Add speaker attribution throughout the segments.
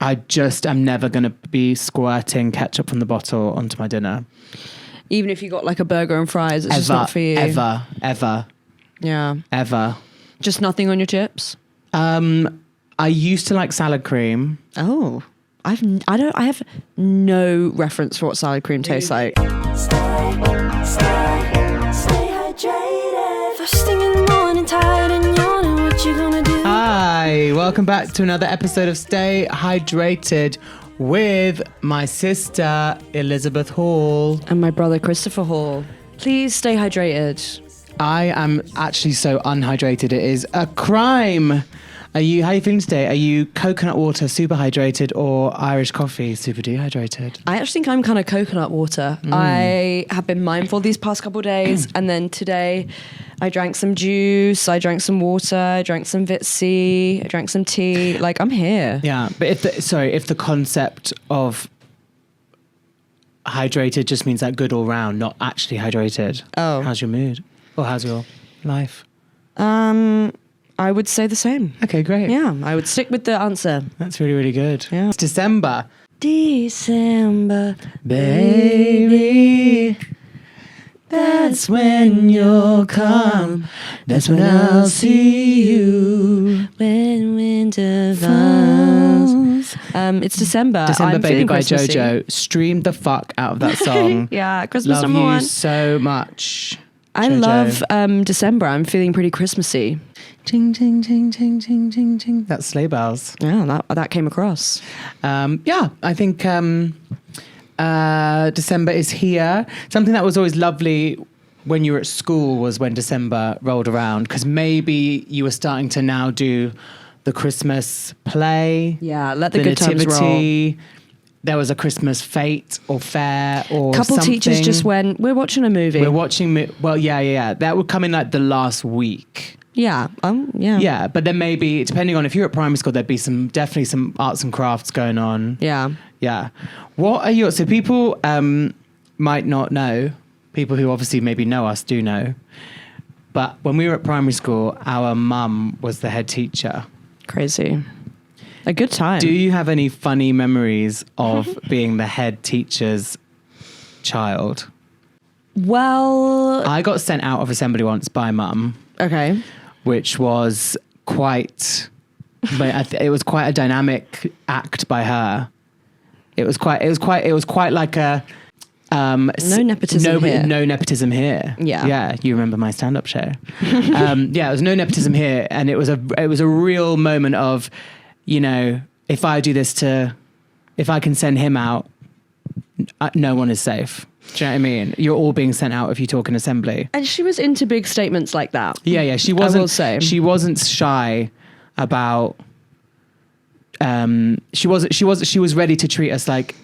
Speaker 1: I'm never going to be squirting ketchup from the bottle onto my dinner.
Speaker 2: Even if you got like a burger and fries, it's just not for you.
Speaker 1: Ever.
Speaker 2: Yeah.
Speaker 1: Ever.
Speaker 2: Just nothing on your chips?
Speaker 1: I used to like salad cream.
Speaker 2: Oh. I have no reference for what salad cream tastes like.
Speaker 3: Stay hydrated. First thing in the morning, tired and yawning, what you gonna do?
Speaker 1: Hi, welcome back to another episode of Stay Hydrated with my sister Elizabeth Hall.
Speaker 2: And my brother Christopher Hall. Please stay hydrated.
Speaker 1: I am actually so unhydrated, it is a crime. How are you feeling today? Are you coconut water super hydrated or Irish coffee super dehydrated?
Speaker 2: I actually think I'm kind of coconut water. I have been mindful these past couple of days, and then today I drank some juice, I drank some water, I drank some Vit C, I drank some tea. Like, I'm here.
Speaker 1: Yeah, but if the concept of hydrated just means that good all round, not actually hydrated.
Speaker 2: Oh.
Speaker 1: How's your mood? Or how's your life?
Speaker 2: I would say the same.
Speaker 1: Okay, great.
Speaker 2: Yeah, I would stick with the answer.
Speaker 1: That's really, really good.
Speaker 2: Yeah.
Speaker 1: It's December.
Speaker 2: December,
Speaker 1: Baby, that's when you'll come. That's when I'll see you.
Speaker 2: when winter falls. It's December.
Speaker 1: December
Speaker 2: I'm
Speaker 1: Baby
Speaker 2: feeling
Speaker 1: by
Speaker 2: Christmassy.
Speaker 1: JoJo. Stream the fuck out of that song.
Speaker 2: Yeah, Christmas
Speaker 1: Love
Speaker 2: number
Speaker 1: you
Speaker 2: one.
Speaker 1: so much.
Speaker 2: I
Speaker 1: JoJo.
Speaker 2: love December. I'm feeling pretty Christmassy.
Speaker 1: Ting, ting, ting, ting, ting, ting, ting. That's sleigh bells.
Speaker 2: Yeah, that came across.
Speaker 1: Yeah, I think December is here. Something that was always lovely when you were at school was when December rolled around, because maybe you were starting to now do the Christmas play.
Speaker 2: Yeah, let the good times roll.
Speaker 1: nativity. There was a Christmas fete or fair or
Speaker 2: Couple
Speaker 1: something.
Speaker 2: teachers just went, we're watching a movie.
Speaker 1: We're watching. Well, yeah. That would come in like the last week.
Speaker 2: Yeah. Yeah.
Speaker 1: Yeah, but then maybe depending on if you're at primary school, there'd be definitely some arts and crafts going on.
Speaker 2: Yeah.
Speaker 1: Yeah. What are your, so people might not know, people who obviously maybe know us do know, but when we were at primary school, our mum was the head teacher.
Speaker 2: Crazy. A good time.
Speaker 1: Do you have any funny memories of being the head teacher's child?
Speaker 2: Well,
Speaker 1: I got sent out of assembly once by mum,
Speaker 2: okay.
Speaker 1: which was quite, but it was quite a dynamic act by her. It was quite like a
Speaker 2: No nepotism here.
Speaker 1: No nepotism here.
Speaker 2: Yeah.
Speaker 1: You remember my stand-up show? Yeah, it was no nepotism here, and it was a real moment of, you know, if I can send him out, no one is safe. Do you know what I mean? You're all being sent out if you talk in assembly.
Speaker 2: And she was into big statements like that.
Speaker 1: Yeah. She wasn't.
Speaker 2: I will say
Speaker 1: she wasn't shy about. She was ready to treat us like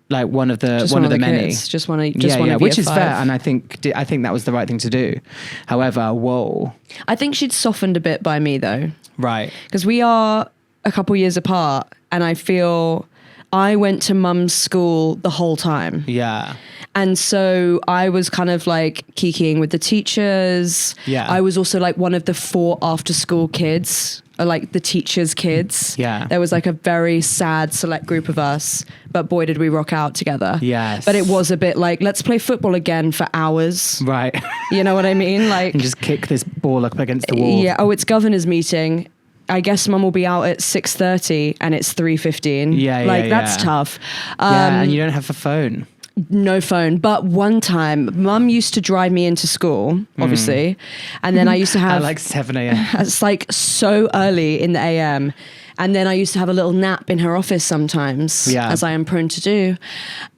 Speaker 1: one of the many.
Speaker 2: Kids. Just one of
Speaker 1: which is
Speaker 2: five.
Speaker 1: fair, and I think that was the right thing to do. However, whoa.
Speaker 2: I think she'd softened a bit by me though,
Speaker 1: Right.
Speaker 2: because we are a couple years apart, and I feel I went to mum's school the whole time.
Speaker 1: Yeah.
Speaker 2: And so I was kind of like kikiing with the teachers.
Speaker 1: Yeah.
Speaker 2: I was also like one of the 4 after school kids, or like the teachers' kids.
Speaker 1: Yeah.
Speaker 2: There was like a very sad select group of us, but boy did we rock out together.
Speaker 1: Yes.
Speaker 2: But it was a bit like, let's play football again for hours.
Speaker 1: Right.
Speaker 2: You know what I mean? Like,
Speaker 1: And just kick this ball up against the wall.
Speaker 2: yeah. Oh, it's governor's meeting. I guess mum will be out at 6:30 and it's 3:15.
Speaker 1: Yeah,
Speaker 2: Like,
Speaker 1: yeah,
Speaker 2: that's
Speaker 1: yeah.
Speaker 2: tough.
Speaker 1: Yeah, and you don't have a phone.
Speaker 2: No phone. But one time, mum used to drive me into school, obviously. And then I used to have...
Speaker 1: At like 7 a.m.
Speaker 2: It's like so early in the AM. And then I used to have a little nap in her office sometimes,
Speaker 1: Yeah.
Speaker 2: as I am prone to do.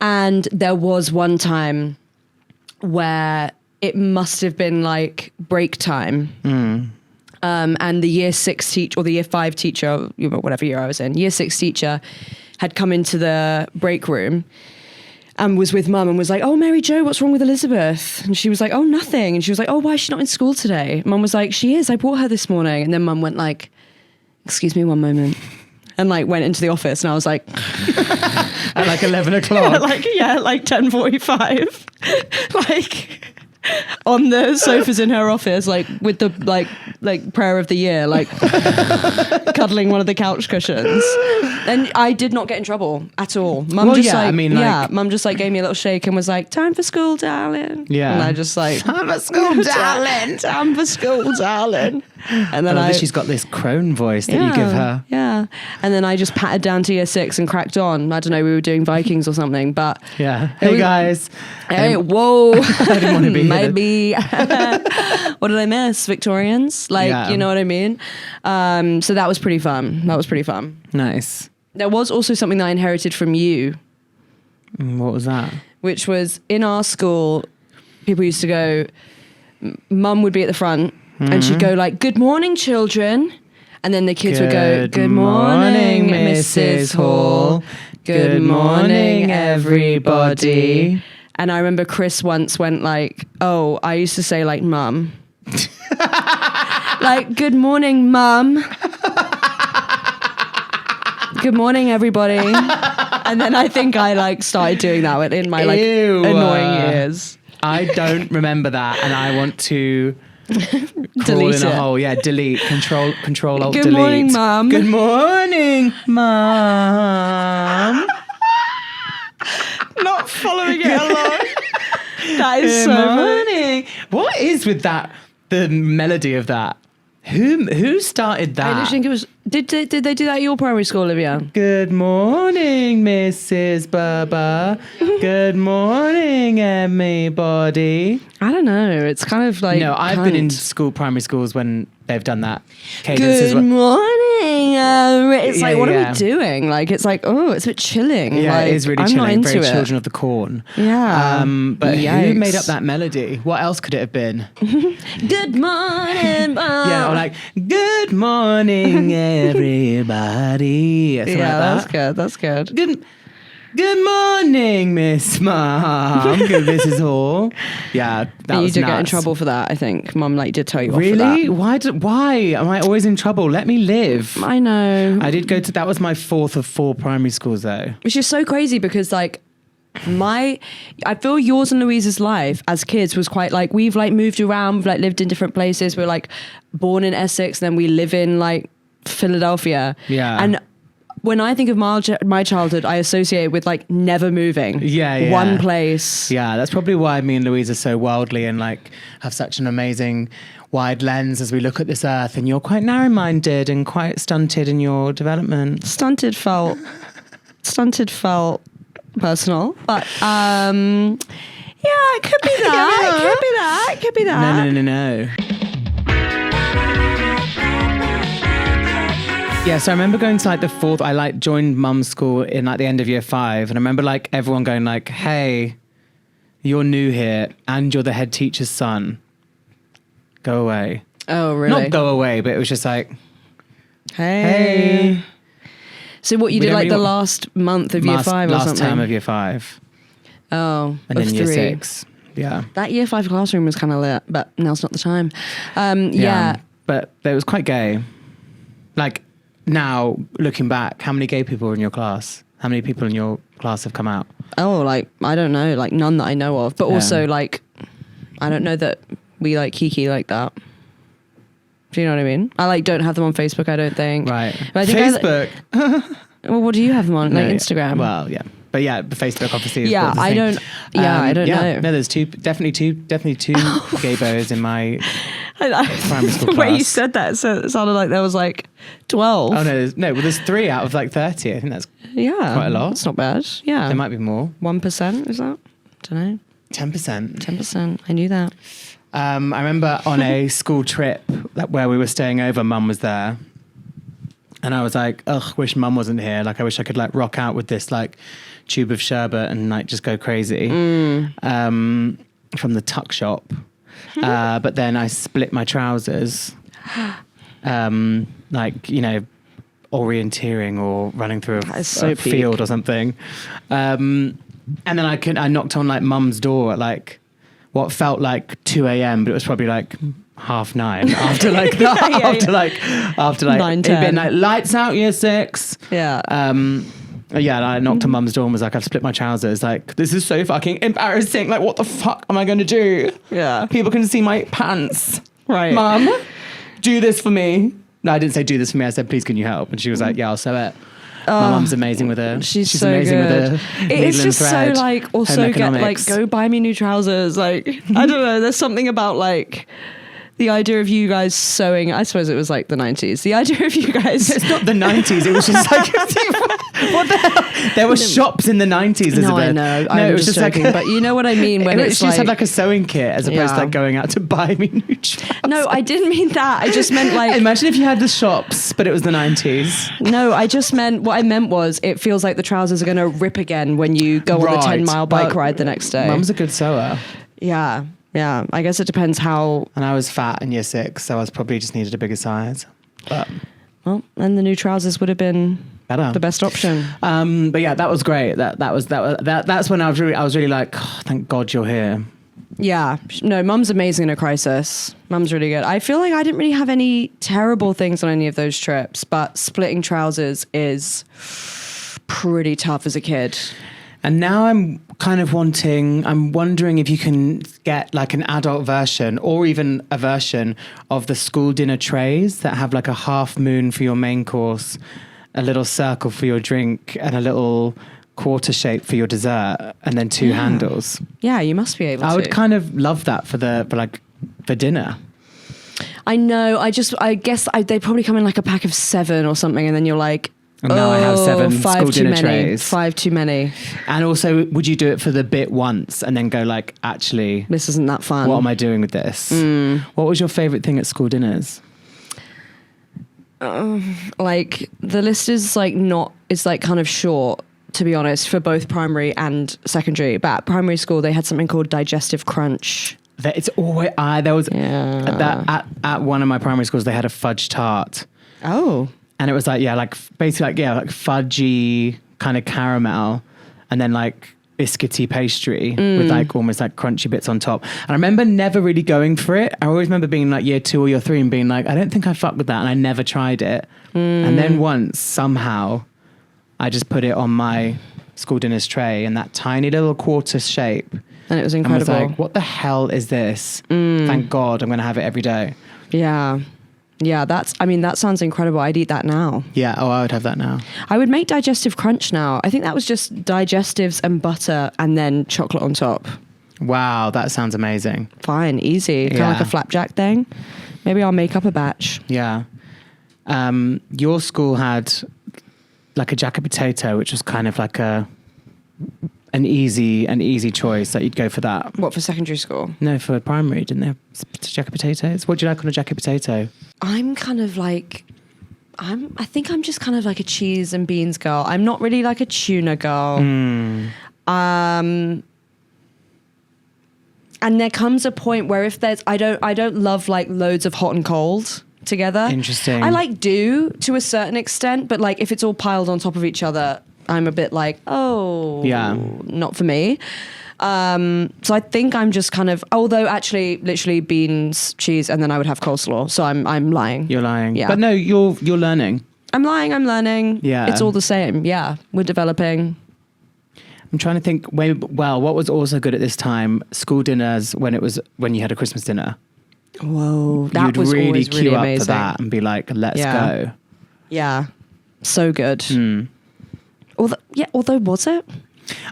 Speaker 2: And there was one time where it must have been like break time. And the year 6 teacher, or the year 5 teacher, whatever year I was in, year 6 teacher had come into the break room and was with mum and was like, oh, Mary Jo, what's wrong with Elizabeth? And she was like, oh, nothing. And she was like, oh, why is she not in school today? Mum was like, she is. I brought her this morning. And then mum went like, excuse me one moment. And like went into the office and I was like...
Speaker 1: At like 11 o'clock.
Speaker 2: like 10:45. like... on the sofas in her office, like with the like prayer of the year, like cuddling one of the couch cushions. And I did not get in trouble at all. Mum
Speaker 1: Well,
Speaker 2: just
Speaker 1: yeah,
Speaker 2: like,
Speaker 1: I mean, like-
Speaker 2: Mum just like gave me a little shake and was like, "Time for school, darling."
Speaker 1: Yeah.
Speaker 2: And I just like,
Speaker 1: Time for school, darling.
Speaker 2: Time for school, darling. And then
Speaker 1: She's got this crone voice that you give her.
Speaker 2: Yeah. And then I just patted down to year 6 and cracked on. I don't know, we were doing Vikings or something, but
Speaker 1: Yeah. Hey,
Speaker 2: was-
Speaker 1: guys.
Speaker 2: hey, whoa.
Speaker 1: I didn't want to be here.
Speaker 2: Maybe. What did I miss? Victorians? Like,
Speaker 1: Yeah.
Speaker 2: you know what I mean? So that was pretty fun.
Speaker 1: Nice.
Speaker 2: There was also something that I inherited from you,
Speaker 1: What was that?
Speaker 2: which was in our school, people used to go, Mum would be at the front and she'd go like, "Good morning, children." And then the kids would go, "Good morning, Mrs. Hall. Good morning, everybody." And I remember Chris once went like, "Oh, I used to say like mum." Like, "Good morning, mum. Good morning, everybody." And then I think I like started doing that in my like
Speaker 1: Ew.
Speaker 2: annoying years.
Speaker 1: I don't remember that, and I want to crawl
Speaker 2: Delete
Speaker 1: in a
Speaker 2: it.
Speaker 1: hole. Yeah, delete. Control Alt
Speaker 2: Good
Speaker 1: delete.
Speaker 2: morning, Mum.
Speaker 1: Good morning, Mum.
Speaker 2: Not following it along. That is
Speaker 1: Good
Speaker 2: so
Speaker 1: morning. What is with that? The melody of that. Who started that?
Speaker 2: I literally think it was. Did they do that at your primary school, Olivia?
Speaker 1: Good morning, Mrs. Baba. Good morning, everybody.
Speaker 2: I don't know. It's kind of like
Speaker 1: No, I've been in primary schools when they've done that cadence as
Speaker 2: Good
Speaker 1: well.
Speaker 2: morning. It's like,
Speaker 1: Yeah,
Speaker 2: what are
Speaker 1: yeah.
Speaker 2: we doing? Like, it's like, oh, it's a bit chilling.
Speaker 1: Yeah,
Speaker 2: like,
Speaker 1: it is really
Speaker 2: I'm not
Speaker 1: chilling.
Speaker 2: into
Speaker 1: Very
Speaker 2: it.
Speaker 1: Children of the Corn.
Speaker 2: Yeah.
Speaker 1: But who
Speaker 2: Yikes.
Speaker 1: made up that melody? What else could it have been?
Speaker 2: Good morning, Mum.
Speaker 1: Yeah, or like, good morning, everybody. Something
Speaker 2: Yeah,
Speaker 1: like
Speaker 2: that's
Speaker 1: that.
Speaker 2: good. That's good.
Speaker 1: Good morning, Miss Mom. Good Mrs. Hall. Yeah, that
Speaker 2: And you
Speaker 1: was
Speaker 2: did get in
Speaker 1: nuts.
Speaker 2: trouble for that, I think. Mum like did tell you off for
Speaker 1: Really?
Speaker 2: that.
Speaker 1: Why am I always in trouble? Let me live.
Speaker 2: I know.
Speaker 1: I did go to, that was my 4th of 4 primary schools though.
Speaker 2: Which is so crazy because like I feel yours and Louise's life as kids was quite like, we've like moved around, we've like lived in different places. We're like born in Essex, then we live in like Philadelphia.
Speaker 1: Yeah.
Speaker 2: And when I think of my childhood, I associate it with like never moving.
Speaker 1: Yeah.
Speaker 2: One place.
Speaker 1: Yeah, that's probably why me and Louise are so worldly and like have such an amazing wide lens as we look at this earth, and you're quite narrow-minded and quite stunted in your development.
Speaker 2: Stunted felt personal, but yeah, it could be that. It could be that.
Speaker 1: No. Yeah, so I remember going to like the 4th, I like joined mum's school in like the end of year 5, and I remember like everyone going like, "Hey, you're new here and you're the head teacher's son. Go away."
Speaker 2: Oh, really?
Speaker 1: Not go away, but it was just like,
Speaker 2: Hey. So what, you
Speaker 1: We
Speaker 2: did
Speaker 1: don't
Speaker 2: like
Speaker 1: really
Speaker 2: the
Speaker 1: want-
Speaker 2: last month of year 5 or
Speaker 1: last
Speaker 2: something?
Speaker 1: term of year 5.
Speaker 2: Oh,
Speaker 1: And
Speaker 2: of
Speaker 1: then year
Speaker 2: 3.
Speaker 1: 6. Yeah.
Speaker 2: That year 5 classroom was kind of lit, but now's not the time. Yeah.
Speaker 1: But it was quite gay. Like now, looking back, how many gay people were in your class? How many people in your class have come out?
Speaker 2: Oh, like, I don't know, like none that I know of. But
Speaker 1: Yeah.
Speaker 2: also, like, I don't know that we like kiki like that. Do you know what I mean? I like don't have them on Facebook, I don't think.
Speaker 1: Right.
Speaker 2: But I think
Speaker 1: Facebook.
Speaker 2: well, what do you have them on? Like
Speaker 1: No,
Speaker 2: Instagram?
Speaker 1: Well, yeah. But yeah, Facebook obviously is
Speaker 2: Yeah,
Speaker 1: the
Speaker 2: I
Speaker 1: thing.
Speaker 2: don't- yeah, I don't know.
Speaker 1: No, there's definitely two gay bows in my primary school
Speaker 2: the way you
Speaker 1: class.
Speaker 2: said that, it sounded like there was like 12.
Speaker 1: Oh no, well there's 3 out of like 30. I think that's,
Speaker 2: Yeah.
Speaker 1: quite a lot.
Speaker 2: It's not bad. Yeah.
Speaker 1: there might be more.
Speaker 2: 1%, is that? Don't know.
Speaker 1: 10%.
Speaker 2: 10%. I knew that.
Speaker 1: I remember on a school trip where we were staying over, Mum was there. And I was like, ugh, wish Mum wasn't here. Like, I wish I could like rock out with this like tube of sherbet and like just go crazy from the tuck shop. But then I split my trousers, like, you know, orienteering or running through
Speaker 2: That is so
Speaker 1: a
Speaker 2: peak.
Speaker 1: field or something. And then I knocked on like Mum's door at like what felt like 2 a.m., but it was probably like 9:30 after like after like
Speaker 2: 9,
Speaker 1: it'd been
Speaker 2: 10.
Speaker 1: like lights out year 6.
Speaker 2: Yeah.
Speaker 1: Yeah, and I knocked on Mum's door and was like, I've split my trousers. Like, this is so fucking embarrassing. Like, what the fuck am I going to do?
Speaker 2: Yeah.
Speaker 1: People can see my pants.
Speaker 2: Right.
Speaker 1: Mum, do this for me. No, I didn't say do this for me. I said, please, can you help? And she was like, yeah, I'll sew it. My mum's amazing with her.
Speaker 2: She's so
Speaker 1: amazing
Speaker 2: good.
Speaker 1: with her.
Speaker 2: It is just so like, also
Speaker 1: home
Speaker 2: get like,
Speaker 1: economics.
Speaker 2: go buy me new trousers. Like, I don't know. There's something about like the idea of you guys sewing. I suppose it was like the 90s. The idea of you guys.
Speaker 1: It's not the 90s. It was just like, what the hell? There were shops in the 90s, Elizabeth.
Speaker 2: No, I know.
Speaker 1: No,
Speaker 2: I'm
Speaker 1: it was
Speaker 2: just
Speaker 1: just
Speaker 2: joking,
Speaker 1: like,
Speaker 2: but you know what I mean when
Speaker 1: she
Speaker 2: it's
Speaker 1: just had
Speaker 2: like
Speaker 1: like a sewing kit as opposed to like going out to buy me new trousers.
Speaker 2: no, I didn't mean that. I just meant like
Speaker 1: Imagine if you had the shops, but it was the 90s.
Speaker 2: no, I just meant what I meant was it feels like the trousers are going to rip again when you go on the 10-mile bike ride the next day.
Speaker 1: Mum's a good sewer.
Speaker 2: Yeah. I guess it depends how.
Speaker 1: And I was fat in year 6, so I was probably just needed a bigger size. But
Speaker 2: Well, then the new trousers would have been
Speaker 1: better.
Speaker 2: the best option.
Speaker 1: But yeah, that was great. That's when I was really like, oh, thank God you're here.
Speaker 2: Yeah. No, Mum's amazing in a crisis. Mum's really good. I feel like I didn't really have any terrible things on any of those trips, but splitting trousers is pretty tough as a kid.
Speaker 1: And now I'm wondering if you can get like an adult version or even a version of the school dinner trays that have like a half moon for your main course, a little circle for your drink, and a little quarter shape for your dessert, and then 2 handles.
Speaker 2: Yeah, you must be able to.
Speaker 1: I would kind of love that for dinner.
Speaker 2: I know. I guess they probably come in like a pack of 7 or something, and then you're like,
Speaker 1: And now I have 7
Speaker 2: 5
Speaker 1: school
Speaker 2: too
Speaker 1: dinner
Speaker 2: many.
Speaker 1: trays.
Speaker 2: 5 too many.
Speaker 1: And also, would you do it for the bit once and then go like, actually,
Speaker 2: This isn't that fun.
Speaker 1: what am I doing with this? What was your favourite thing at school dinners?
Speaker 2: Like the list is like kind of short, to be honest, for both primary and secondary. But at primary school, they had something called Digestive Crunch.
Speaker 1: It's always there was at one of my primary schools. They had a fudge tart.
Speaker 2: Oh.
Speaker 1: And it was like, basically like fudgy kind of caramel and then like biscuity pastry with like almost like crunchy bits on top. And I remember never really going for it. I always remember being like year 2 or year 3 and being like, I don't think I fuck with that. And I never tried it. And then once somehow I just put it on my school dinner's tray in that tiny little quarter shape.
Speaker 2: And it was incredible.
Speaker 1: I was like, what the hell is this? Thank God I'm going to have it every day.
Speaker 2: Yeah. Yeah, that sounds incredible. I'd eat that now.
Speaker 1: Yeah, I would have that now.
Speaker 2: I would make Digestive Crunch now. I think that was just digestives and butter and then chocolate on top.
Speaker 1: Wow, that sounds amazing.
Speaker 2: Fine, easy. Kind of like a flapjack thing. Maybe I'll make up a batch.
Speaker 1: Yeah. Your school had like a jacket potato, which was kind of like an easy choice that you'd go for that.
Speaker 2: What, for secondary school?
Speaker 1: No, for primary, didn't they have jacket potatoes? What do you like on a jacket potato?
Speaker 2: I'm kind of like, I think I'm just kind of like a cheese and beans girl. I'm not really like a tuna girl. And there comes a point where if there's, I don't love like loads of hot and cold together.
Speaker 1: Interesting.
Speaker 2: I like do to a certain extent, but like if it's all piled on top of each other, I'm a bit like, not for me. So I think I'm just kind of, although actually literally beans, cheese, and then I would have coleslaw. So I'm lying.
Speaker 1: You're lying.
Speaker 2: Yeah.
Speaker 1: But no, you're learning.
Speaker 2: I'm lying, I'm learning.
Speaker 1: Yeah.
Speaker 2: It's all the same. Yeah. We're developing.
Speaker 1: I'm trying to think, what was also good at this time? School dinners when you had a Christmas dinner.
Speaker 2: Whoa. That
Speaker 1: You'd
Speaker 2: was
Speaker 1: really
Speaker 2: always
Speaker 1: queue
Speaker 2: really
Speaker 1: up
Speaker 2: amazing.
Speaker 1: for that and be like, let's go.
Speaker 2: Yeah. So good. Although was it?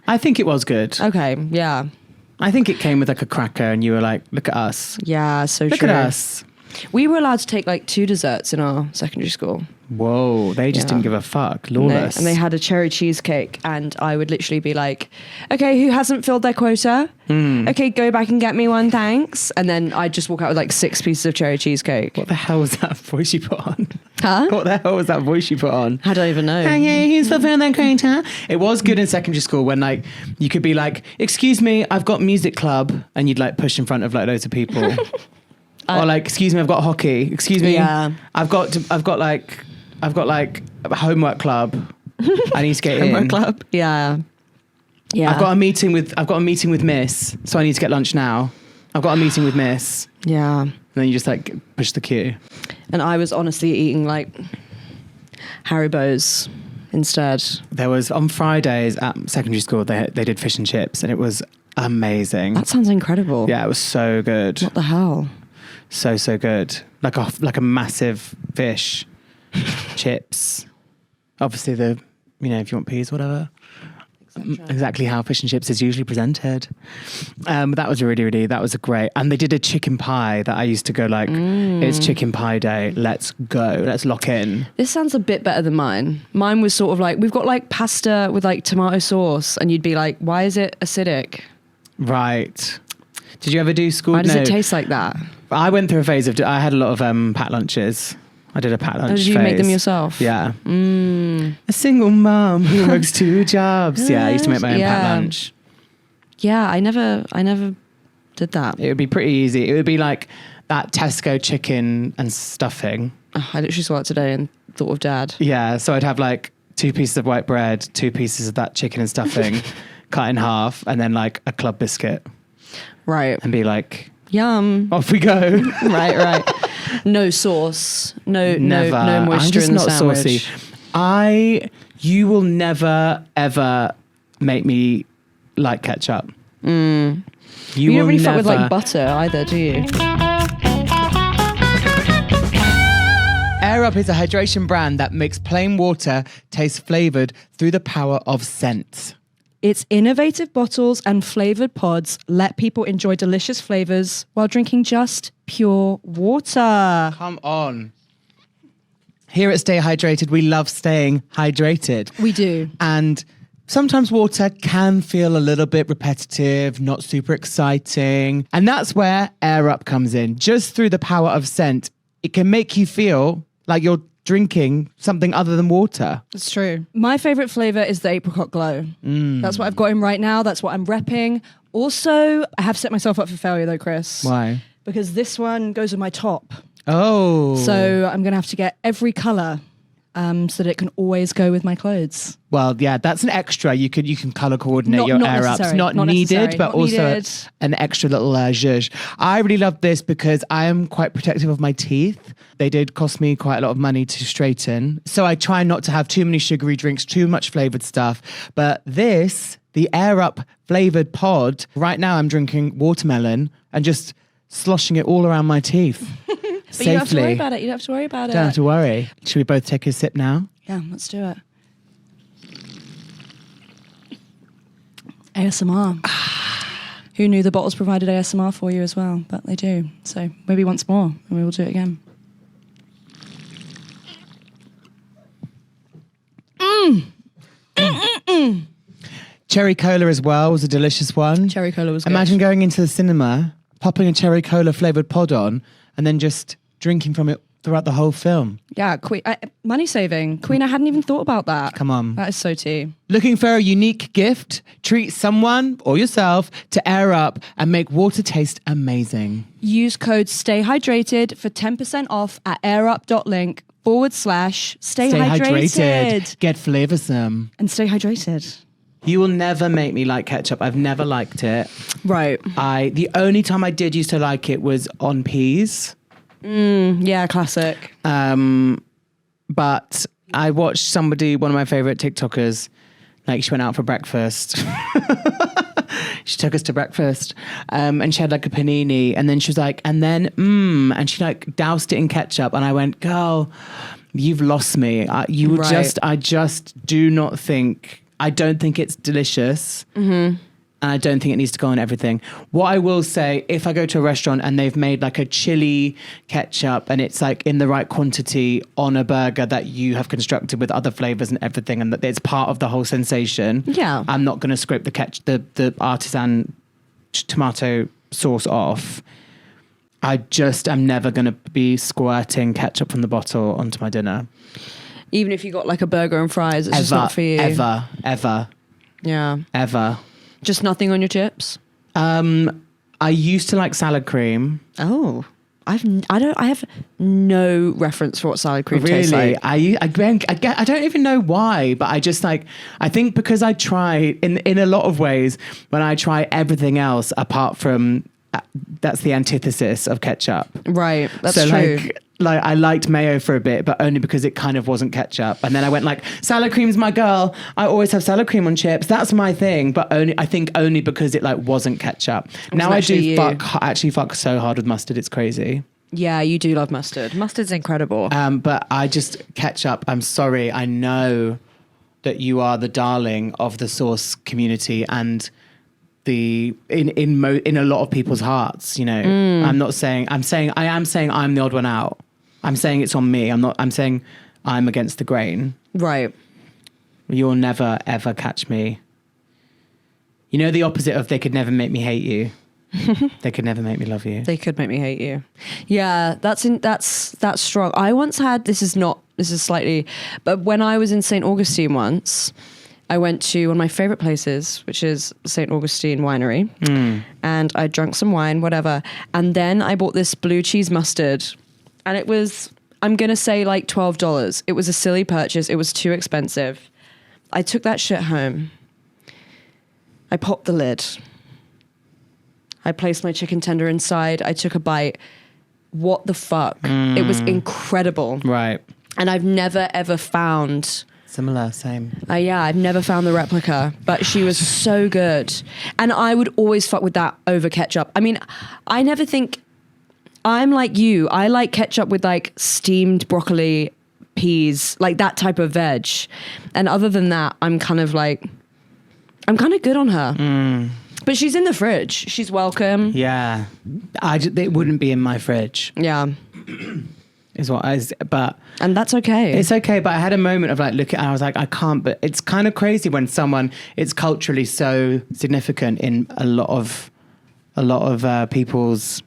Speaker 1: I think it was good.
Speaker 2: Okay. Yeah.
Speaker 1: I think it came with like a cracker and you were like, look at us.
Speaker 2: Yeah. So
Speaker 1: Look
Speaker 2: true.
Speaker 1: at us.
Speaker 2: We were allowed to take like 2 desserts in our secondary school.
Speaker 1: Whoa, they just didn't give a fuck. Lawless.
Speaker 2: No. And they had a cherry cheesecake, and I would literally be like, okay, who hasn't filled their quota? Okay, go back and get me one, thanks. And then I'd just walk out with like 6 pieces of cherry cheesecake.
Speaker 1: What the hell was that voice you put on?
Speaker 2: Huh?
Speaker 1: What the hell was that voice you put on?
Speaker 2: I don't even know.
Speaker 1: Yeah, who's fulfilled their quota? It was good in secondary school when like you could be like, excuse me, I've got music club, and you'd like push in front of like loads of people. Or like, excuse me, I've got hockey. Excuse me, I've got like a homework club. I need to get in.
Speaker 2: Homework club. Yeah.
Speaker 1: I've got a meeting with Miss, so I need to get lunch now. I've got a meeting with Miss.
Speaker 2: Yeah.
Speaker 1: And then you just like push the queue.
Speaker 2: And I was honestly eating like Haribo's instead.
Speaker 1: There was on Fridays at secondary school they did fish and chips, and it was amazing.
Speaker 2: That sounds incredible.
Speaker 1: Yeah, it was so good.
Speaker 2: What the hell?
Speaker 1: So good. Like a massive fish chips. Obviously the if you want peas, whatever. Exactly how fish and chips is usually presented. That was that was a great. And they did a chicken pie that I used to go like, it's chicken pie day. Let's go. Let's lock in.
Speaker 2: This sounds a bit better than mine. Mine was sort of like, we've got like pasta with like tomato sauce, and you'd be like, why is it acidic?
Speaker 1: Right. Did you ever do school?
Speaker 2: Why does it taste like that?
Speaker 1: I went through a phase of, I had a lot of packed lunches. I did a packed lunch phase.
Speaker 2: Did you make them yourself?
Speaker 1: Yeah. A single mum who works 2 jobs. Yeah, I used to make my own packed lunch.
Speaker 2: Yeah, I never did that.
Speaker 1: It would be pretty easy. It would be like that Tesco chicken and stuffing.
Speaker 2: Oh, I literally saw it today and thought of Dad.
Speaker 1: Yeah, so I'd have like 2 pieces of white bread, 2 pieces of that chicken and stuffing cut in half, and then like a club biscuit.
Speaker 2: Right.
Speaker 1: And be like,
Speaker 2: yum.
Speaker 1: Off we go.
Speaker 2: Right. No sauce. No moisture
Speaker 1: I'm just
Speaker 2: in the
Speaker 1: not
Speaker 2: sandwich.
Speaker 1: saucy. You will never ever make me like ketchup. You
Speaker 2: don't really fuck with like butter either, do you?
Speaker 1: Air Up is a hydration brand that makes plain water taste flavored through the power of scent.
Speaker 4: Its innovative bottles and flavored pods let people enjoy delicious flavors while drinking just pure water.
Speaker 1: Come on. Here at Stay Hydrated, we love staying hydrated.
Speaker 4: We do.
Speaker 1: And sometimes water can feel a little bit repetitive, not super exciting. And that's where Air Up comes in. Just through the power of scent, it can make you feel like you're drinking something other than water.
Speaker 4: It's true. My favorite flavor is the apricot glow. That's what I've got in right now. That's what I'm repping. Also, I have set myself up for failure though, Chris.
Speaker 1: Why?
Speaker 4: Because this one goes with my top.
Speaker 1: Oh.
Speaker 4: So I'm going to have to get every color so that it can always go with my clothes.
Speaker 1: Well, yeah, that's an extra. You can color coordinate your
Speaker 4: Not
Speaker 1: Air Ups.
Speaker 4: necessary.
Speaker 1: Not
Speaker 4: Not
Speaker 1: needed,
Speaker 4: necessary.
Speaker 1: but
Speaker 4: Not
Speaker 1: also
Speaker 4: needed.
Speaker 1: an extra little zhuzh. I really love this because I am quite protective of my teeth. They did cost me quite a lot of money to straighten. So I try not to have too many sugary drinks, too much flavored stuff. But this, the Air Up flavored pod, right now I'm drinking watermelon and just sloshing it all around my teeth.
Speaker 4: But you don't have to worry about it. You don't have to worry about it.
Speaker 1: Don't have to worry. Should we both take a sip now?
Speaker 4: Yeah, let's do it. ASMR. Who knew the bottles provided ASMR for you as well? But they do. So maybe once more and we will do it again.
Speaker 1: Cherry cola as well was a delicious one.
Speaker 4: Cherry cola was good.
Speaker 1: Imagine going into the cinema, popping a cherry cola flavoured pod on, and then just drinking from it throughout the whole film.
Speaker 4: Yeah, money saving. Queen, I hadn't even thought about that.
Speaker 1: Come on.
Speaker 4: That is so tea.
Speaker 1: Looking for a unique gift? Treat someone or yourself to Air Up and make water taste amazing.
Speaker 4: Use code STAYHYDRATED for 10% off at airup.link/stay hydrated.
Speaker 1: Get flavoursome.
Speaker 4: And stay hydrated.
Speaker 1: You will never make me like ketchup. I've never liked it.
Speaker 4: Right.
Speaker 1: The only time I did used to like it was on peas.
Speaker 4: Yeah, classic.
Speaker 1: But I watched one of my favorite TikTokers, like she went out for breakfast. She took us to breakfast and she had like a panini and then she was like, and she like doused it in ketchup. And I went, girl, you've lost me. I don't think it's delicious. And I don't think it needs to go on everything. What I will say, if I go to a restaurant and they've made like a chili ketchup and it's like in the right quantity on a burger that you have constructed with other flavors and everything, and that it's part of the whole sensation.
Speaker 4: Yeah.
Speaker 1: I'm not going to scrape the artisan tomato sauce off. I'm never going to be squirting ketchup from the bottle onto my dinner.
Speaker 2: Even if you got like a burger and fries, it's just not for you.
Speaker 1: Ever.
Speaker 2: Yeah.
Speaker 1: Ever.
Speaker 2: Just nothing on your chips?
Speaker 1: I used to like salad cream.
Speaker 2: Oh, I have no reference for what salad cream tastes like.
Speaker 1: I don't even know why, but I just like, I think because I try in a lot of ways, when I try everything else apart from, that's the antithesis of ketchup.
Speaker 2: Right, that's true.
Speaker 1: Like I liked mayo for a bit, but only because it kind of wasn't ketchup. And then I went like, salad cream's my girl. I always have salad cream on chips. That's my thing. But only because it like wasn't ketchup. Now I do fuck so hard with mustard. It's crazy.
Speaker 2: Yeah, you do love mustard. Mustard's incredible.
Speaker 1: But I just ketchup. I'm sorry. I know that you are the darling of the Source community and in a lot of people's hearts, you know. I am saying I'm the odd one out. I'm saying it's on me. I'm saying I'm against the grain.
Speaker 2: Right.
Speaker 1: You'll never ever catch me. You know, the opposite of they could never make me hate you. They could never make me love you.
Speaker 2: They could make me hate you. Yeah, that's strong. I once had, this is slightly, but when I was in St. Augustine once, I went to one of my favorite places, which is St. Augustine Winery, and I drank some wine, whatever. And then I bought this blue cheese mustard, and it was, I'm going to say like $12. It was a silly purchase. It was too expensive. I took that shit home. I popped the lid. I placed my chicken tender inside. I took a bite. What the fuck? It was incredible.
Speaker 1: Right.
Speaker 2: And I've never ever found...
Speaker 1: Similar, same.
Speaker 2: Yeah, I've never found the replica, but she was so good. And I would always fuck with that over ketchup. I mean, I never think... I'm like you. I like ketchup with like steamed broccoli, peas, like that type of veg. And other than that, I'm kind of good on her. But she's in the fridge. She's welcome.
Speaker 1: Yeah. It wouldn't be in my fridge.
Speaker 2: Yeah.
Speaker 1: And
Speaker 2: that's okay.
Speaker 1: It's okay, but I had a moment of like, I was like, I can't, but it's kind of crazy when it's culturally so significant in a lot of people's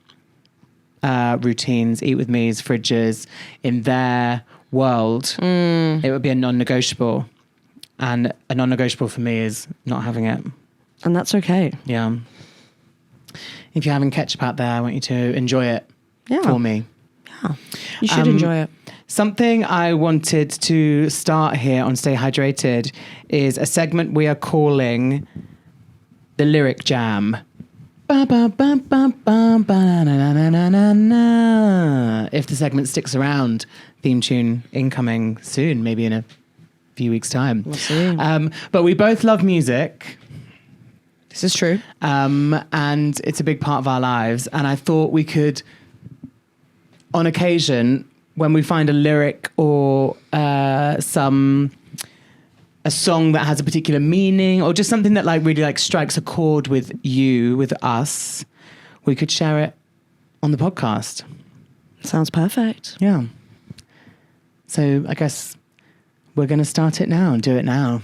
Speaker 1: routines, eat with me's, fridges, in their world. It would be a non-negotiable. And a non-negotiable for me is not having it.
Speaker 2: And that's okay.
Speaker 1: Yeah. If you're having ketchup out there, I want you to enjoy it for me.
Speaker 2: Yeah. You should enjoy it.
Speaker 1: Something I wanted to start here on Stay Hydrated is a segment we are calling the Lyric Jam. If the segment sticks around, theme tune incoming soon, maybe in a few weeks' time.
Speaker 2: We'll see.
Speaker 1: But we both love music.
Speaker 2: This is true.
Speaker 1: And it's a big part of our lives. And I thought we could, on occasion, when we find a lyric or a song that has a particular meaning or just something that like really like strikes a chord with us, we could share it on the podcast.
Speaker 2: Sounds perfect.
Speaker 1: Yeah. So I guess we're going to start it now and do it now.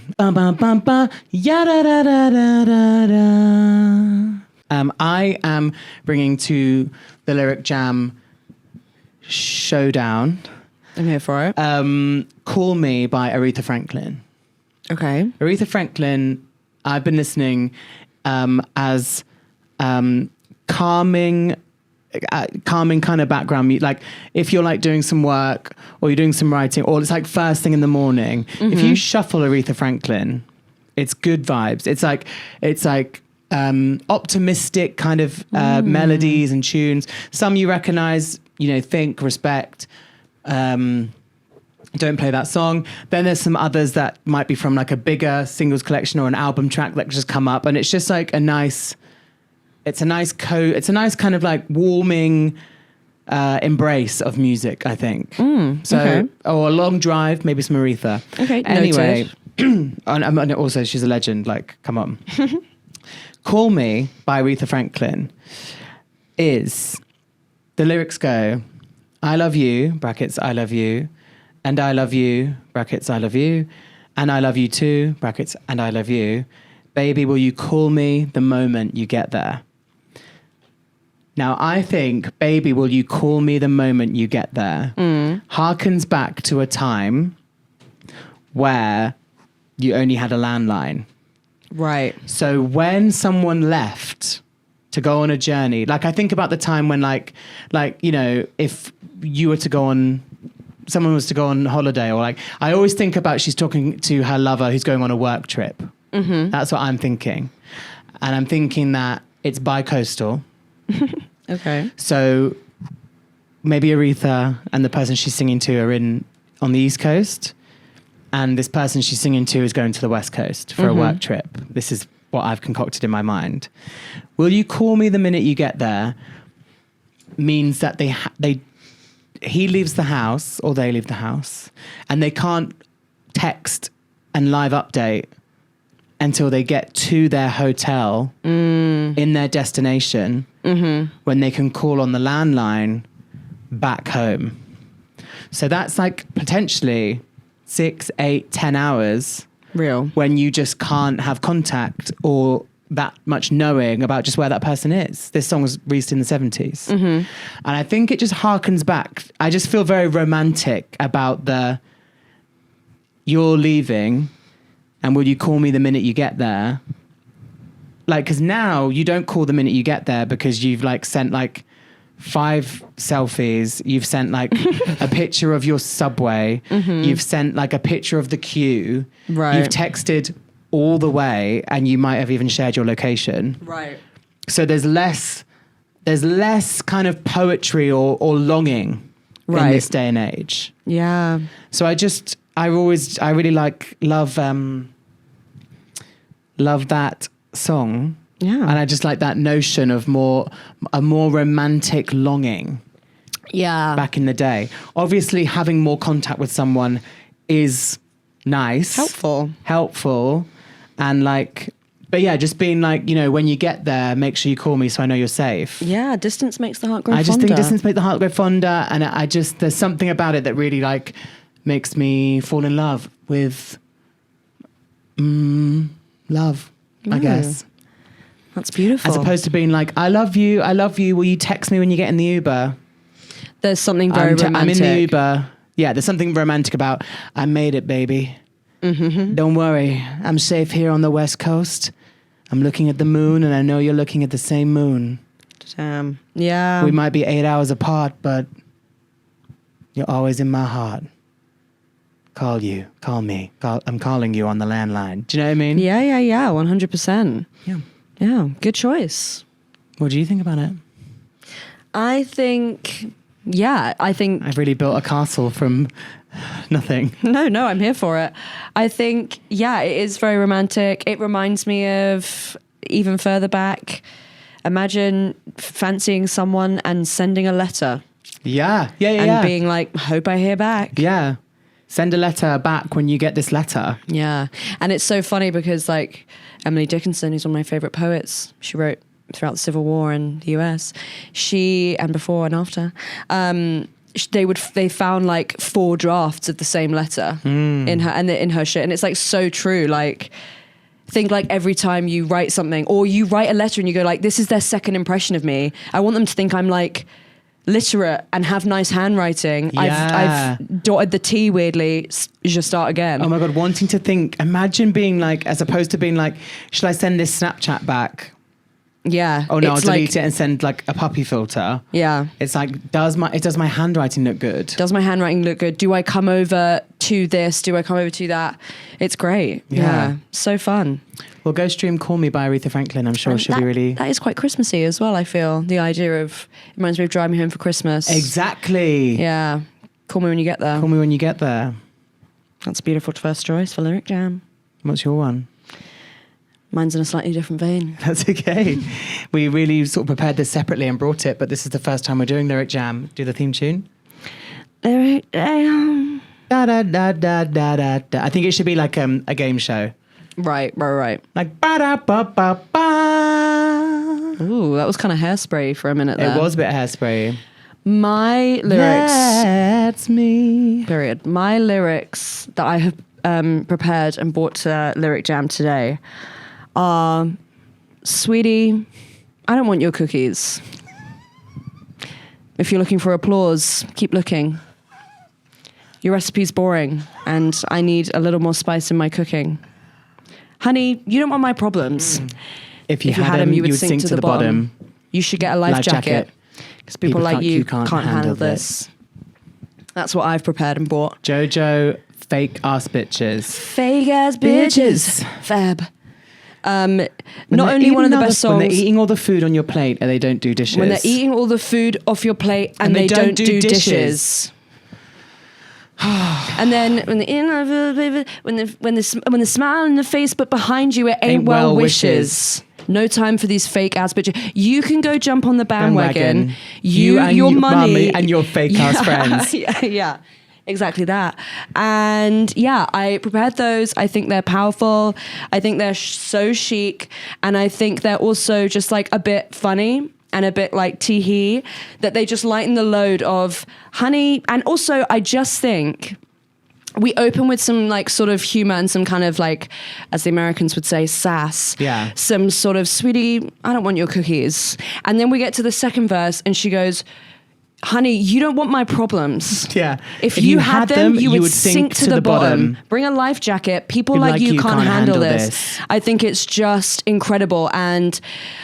Speaker 1: I am bringing to the Lyric Jam Showdown.
Speaker 2: I'm here for it.
Speaker 1: Call Me by Aretha Franklin.
Speaker 2: Okay.
Speaker 1: Aretha Franklin, I've been listening as calming kind of background music. Like if you're like doing some work or you're doing some writing or it's like first thing in the morning, if you shuffle Aretha Franklin, it's good vibes. It's like optimistic kind of melodies and tunes. Some you recognize, think, respect. Don't play that song. Then there's some others that might be from like a bigger singles collection or an album track that just come up, and it's just like a nice kind of like warming embrace of music, I think. Or a long drive, maybe some Aretha.
Speaker 2: Okay.
Speaker 1: Anyway, and also she's a legend. Like, come on. Call Me by Aretha Franklin is, the lyrics go, I love you, brackets, I love you, and I love you, brackets, I love you, and I love you too, brackets, and I love you. Baby, will you call me the moment you get there? Now, I think, baby, will you call me the moment you get there, harkens back to a time where you only had a landline.
Speaker 2: Right.
Speaker 1: So when someone left to go on a journey, like I think about the time when if you were to go on, someone was to go on holiday, or like, I always think about she's talking to her lover who's going on a work trip. That's what I'm thinking. And I'm thinking that it's bi-coastal.
Speaker 2: Okay.
Speaker 1: So maybe Aretha and the person she's singing to are on the East Coast, and this person she's singing to is going to the West Coast for a work trip. This is what I've concocted in my mind. Will you call me the minute you get there means that he leaves the house or they leave the house, and they can't text and live update until they get to their hotel in their destination when they can call on the landline back home. So that's like potentially 6, 8, 10 hours
Speaker 2: Real.
Speaker 1: when you just can't have contact or that much knowing about just where that person is. This song was released in the 70s. And I think it just harkens back. I just feel very romantic about the, you're leaving and will you call me the minute you get there? Like, because now you don't call the minute you get there because you've like sent like 5 selfies. You've sent like a picture of your subway. You've sent like a picture of the queue.
Speaker 2: Right.
Speaker 1: You've texted all the way and you might have even shared your location.
Speaker 2: Right.
Speaker 1: So there's less kind of poetry or longing in this day and age.
Speaker 2: Yeah.
Speaker 1: So I really love that song.
Speaker 2: Yeah.
Speaker 1: And I just like that notion of a more romantic longing
Speaker 2: Yeah.
Speaker 1: back in the day. Obviously having more contact with someone is nice. Helpful. And like, but yeah, just being like, you know, when you get there, make sure you call me so I know you're safe.
Speaker 2: Yeah. Distance makes the heart grow fonder.
Speaker 1: I just think distance makes the heart grow fonder. And there's something about it that really like makes me fall in love with love, I guess.
Speaker 2: That's beautiful.
Speaker 1: As opposed to being like, I love you. Will you text me when you get in the Uber?
Speaker 2: There's something very romantic.
Speaker 1: I'm in the Uber. Yeah, there's something romantic about, I made it, baby. Don't worry. I'm safe here on the West Coast. I'm looking at the moon and I know you're looking at the same moon.
Speaker 2: Damn. Yeah.
Speaker 1: We might be 8 hours apart, but you're always in my heart. Call me. I'm calling you on the landline. Do you know what I mean?
Speaker 2: Yeah. 100%.
Speaker 1: Yeah.
Speaker 2: Yeah. Good choice.
Speaker 1: What do you think about it?
Speaker 2: I think
Speaker 1: I've really built a castle from nothing.
Speaker 2: No, I'm here for it. I think, yeah, it is very romantic. It reminds me of even further back. Imagine fancying someone and sending a letter.
Speaker 1: Yeah.
Speaker 2: And being like, hope I hear back.
Speaker 1: Yeah. Send a letter back when you get this letter.
Speaker 2: Yeah. And it's so funny because like Emily Dickinson, who's one of my favorite poets, she wrote throughout the Civil War in the US, and before and after, they found like 4 drafts of the same letter in her shit. And it's like so true. Like, think like every time you write something or you write a letter and you go like, this is their second impression of me. I want them to think I'm like literate and have nice handwriting.
Speaker 1: Yeah.
Speaker 2: I've dotted the T weirdly. Just start again.
Speaker 1: Oh my God, wanting to think, imagine being like, as opposed to being like, should I send this Snapchat back?
Speaker 2: Yeah.
Speaker 1: Oh no, I'll delete it and send like a puppy filter.
Speaker 2: Yeah.
Speaker 1: It's like, does my handwriting look good?
Speaker 2: Does my handwriting look good? Do I come over to this? Do I come over to that? It's great. Yeah. So fun.
Speaker 1: Well, go stream Call Me by Aretha Franklin. I'm sure she'll be really...
Speaker 2: That is quite Christmassy as well, I feel. The idea of, it reminds me of Drive Me Home for Christmas.
Speaker 1: Exactly.
Speaker 2: Yeah. Call me when you get there.
Speaker 1: Call me when you get there.
Speaker 2: That's a beautiful first choice for Lyric Jam.
Speaker 1: What's your one?
Speaker 2: Mine's in a slightly different vein.
Speaker 1: That's okay. We really sort of prepared this separately and brought it, but this is the first time we're doing Lyric Jam. Do the theme tune.
Speaker 2: Lyric Jam.
Speaker 1: Da da da da da da da. I think it should be like a game show.
Speaker 2: Right.
Speaker 1: Like ba da ba ba ba.
Speaker 2: Ooh, that was kind of Hairspray for a minute there.
Speaker 1: It was a bit Hairspray.
Speaker 2: My lyrics.
Speaker 1: That's me.
Speaker 2: Period. My lyrics that I have prepared and brought to Lyric Jam today are, sweetie, I don't want your cookies. If you're looking for applause, keep looking. Your recipe's boring and I need a little more spice in my cooking. Honey, you don't want my problems.
Speaker 1: If you had them, you would sink to the bottom.
Speaker 2: You should get a life jacket. Because people like you can't handle this. That's what I've prepared and bought.
Speaker 1: JoJo, fake ass bitches.
Speaker 2: Fake ass bitches. Fab. Not only one of the best songs.
Speaker 1: When they're eating all the food on your plate and they don't do dishes.
Speaker 2: When they're eating all the food off your plate and they don't do dishes. And then when the smile in the face, but behind you it ain't well wishes. No time for these fake ass bitches. You can go jump on the bandwagon. You and your money
Speaker 1: and your fake ass friends.
Speaker 2: Yeah. Exactly that. And yeah, I prepared those. I think they're powerful. I think they're so chic. And I think they're also just like a bit funny and a bit like tee-hee, that they just lighten the load of honey. And also, I just think we open with some like sort of humor and some kind of like, as the Americans would say, sass.
Speaker 1: Yeah.
Speaker 2: Some sort of, sweetie, I don't want your cookies. And then we get to the second verse and she goes, honey, you don't want my problems.
Speaker 1: Yeah.
Speaker 2: If you had them, you would sink to the bottom. Bring a life jacket. People like you can't handle this. I think it's just incredible. And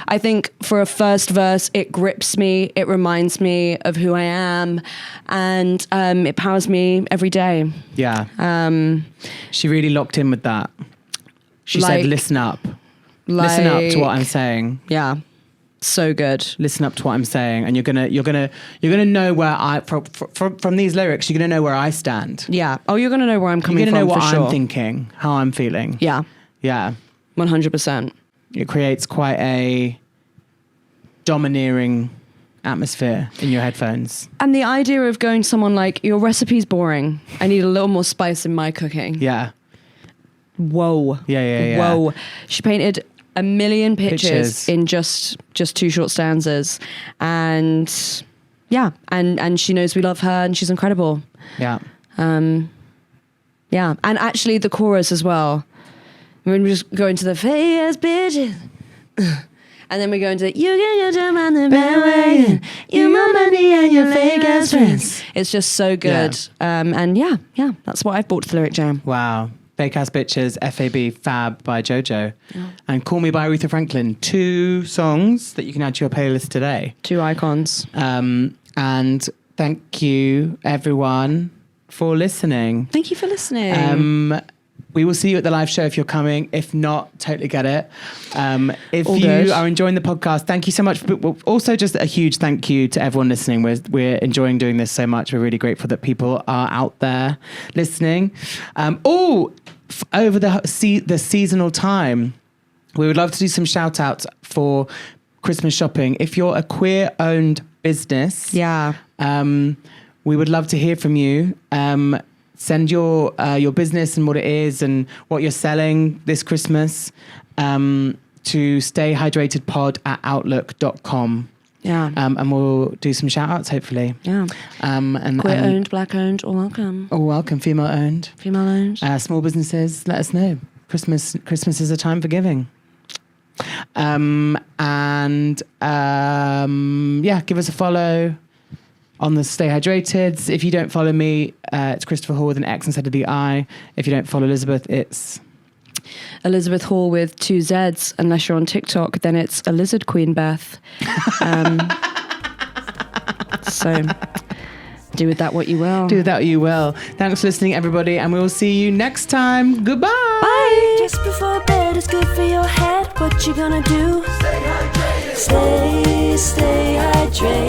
Speaker 2: I think for a first verse, it grips me. It reminds me of who I am. And it powers me every day.
Speaker 1: Yeah. She really locked in with that. She said, listen up. Listen up to what I'm saying.
Speaker 2: Yeah. So good.
Speaker 1: Listen up to what I'm saying, and you're gonna know where I from these lyrics. You're gonna know where I stand.
Speaker 2: Yeah. Oh, you're gonna know where I'm coming from.
Speaker 1: You're gonna know what
Speaker 2: for sure.
Speaker 1: I'm thinking, how I'm feeling.
Speaker 2: Yeah.
Speaker 1: Yeah.
Speaker 2: 100%.
Speaker 1: It creates quite a domineering atmosphere in your headphones.
Speaker 2: And the idea of going to someone like, your recipe's boring. I need a little more spice in my cooking.
Speaker 1: Yeah.
Speaker 2: Whoa.
Speaker 1: Yeah.
Speaker 2: Whoa. She painted a million pictures in just 2 short stanzas, and yeah, and she knows we love her, and she's incredible.
Speaker 1: Yeah.
Speaker 2: Yeah, and actually the chorus as well. When we just go into the fake ass bitches, and then we go into you get your jam on the bandwagon, you my money and your fake ass friends. It's just so good. And yeah, that's what I've brought to the lyric jam.
Speaker 1: Wow. Fake Ass Bitches, FAB, Fab by JoJo, and Call Me by Aretha Franklin. 2 songs that you can add to your playlist today.
Speaker 2: 2 icons.
Speaker 1: And thank you, everyone, for listening.
Speaker 2: Thank you for listening.
Speaker 1: We will see you at the live show if you're coming. If not, totally get it. If
Speaker 2: All
Speaker 1: you
Speaker 2: good.
Speaker 1: are enjoying the podcast, thank you so much. But also just a huge thank you to everyone listening. We're enjoying doing this so much. We're really grateful that people are out there listening. Over the seasonal time, we would love to do some shout outs for Christmas shopping. If you're a queer-owned business, we would love to hear from you. Send your business and what it is and what you're selling this Christmas to stayhydratedpod@outlook.com.
Speaker 2: Yeah.
Speaker 1: And we'll do some shout outs, hopefully.
Speaker 2: Yeah.
Speaker 1: And
Speaker 2: Queer owned, black owned, all welcome.
Speaker 1: All welcome. Female owned.
Speaker 2: Female owned.
Speaker 1: Small businesses, let us know. Christmas is a time for giving. Give us a follow on the Stay Hydrated. If you don't follow me, it's Christopher Hall with an X instead of the I. If you don't follow Elizabeth, it's
Speaker 2: Elizabeth Hall with 2 Z's. Unless you're on TikTok, then it's a lizard queen Beth. So do with that what you will.
Speaker 1: Do with that what you will. Thanks for listening, everybody, and we will see you next time. Goodbye.
Speaker 2: Bye.
Speaker 3: Just before bed is good for your head. What you gonna do? Stay hydrated. Stay hydrated.